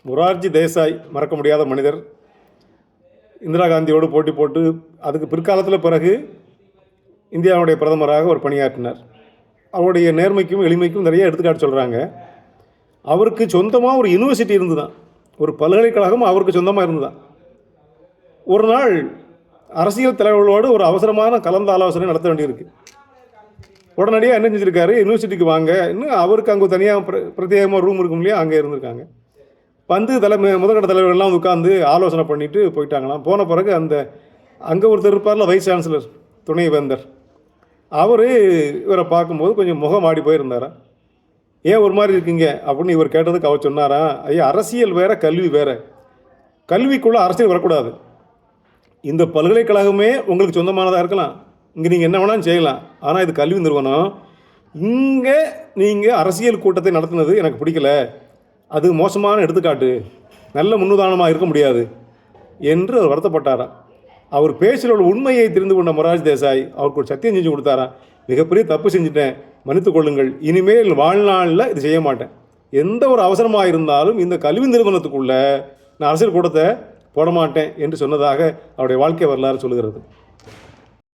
மொரார்ஜி தேசாய் மறக்க முடியாத மனிதர். இந்திரா காந்தியோடு போட்டி போட்டு அதுக்கு பிற்காலத்தில் பிறகு இந்தியாவுடைய பிரதமராக அவர் பணியாற்றினார். அவருடைய நேர்மைக்கும் எளிமைக்கும் நிறைய எடுத்துக்காட்டு சொல்கிறாங்க. அவருக்கு சொந்தமாக ஒரு யூனிவர்சிட்டி இருந்து தான், ஒரு பல்கலைக்கழகம் அவருக்கு சொந்தமாக இருந்து தான். ஒரு நாள் அரசியல் தலைவர்களோடு ஒரு அவசரமான கலந்து ஆலோசனை நடத்த வேண்டியிருக்கு. உடனடியாக என்ன செஞ்சுருக்காரு, யூனிவர்சிட்டிக்கு வாங்க, இன்னும் அவருக்கு அங்கே தனியாக பிரத்யேகமாக ரூம் இருக்கும் இல்லையா, அங்கே இருந்திருக்காங்க. வந்து முதற்கட்ட தலைவர்கள்லாம் உட்காந்து ஆலோசனை பண்ணிவிட்டு போயிட்டாங்களாம். போன பிறகு அங்கே ஒருத்தர் இருப்பார்ல, வைஸ் சான்சலர், துணைவேந்தர், அவர் இவரை பார்க்கும்போது கொஞ்சம் முகம் ஆடி போயிருந்தாரா. ஏன் ஒரு மாதிரி இருக்கீங்க அப்படின்னு இவர் கேட்டதுக்கு அவர் சொன்னாரா, ஐயா அரசியல் வேறு கல்வி வேறு, கல்விக்குள்ளே அரசியல் வரக்கூடாது. இந்த பல்கலைக்கழகமே உங்களுக்கு சொந்தமானதாக இருக்கலாம், இங்கே நீங்கள் என்ன வேணாலும் செய்யலாம், ஆனால் இது கல்வி நிறுவனம், இங்கே நீங்கள் அரசியல் கூட்டத்தை நடத்துனது எனக்கு பிடிக்கல, அது மோசமான எடுத்துக்காட்டு, நல்ல முன்னுதாரணமாக இருக்க முடியாது என்று அவர் வருத்தப்பட்டாராம். அவர் பேச்சில் உண்மையை தெரிந்து கொண்ட மொரார்ஜி தேசாய் அவருக்கு ஒரு சத்தியம் செஞ்சு கொடுத்தாராம், மிகப்பெரிய தப்பு செஞ்சுட்டேன், மன்னித்துக் கொள்ளுங்கள், இனிமேல் வாழ்நாளில் இது செய்ய மாட்டேன், எந்த ஒரு அவசரமாக இருந்தாலும் இந்த கல்வி நிறுவனத்துக்குள்ளே நான் அரசியல் கூட்டத்தை போட மாட்டேன் என்று சொன்னதாக அவருடைய வாழ்க்கை வரலாறு சொல்லுகிறது.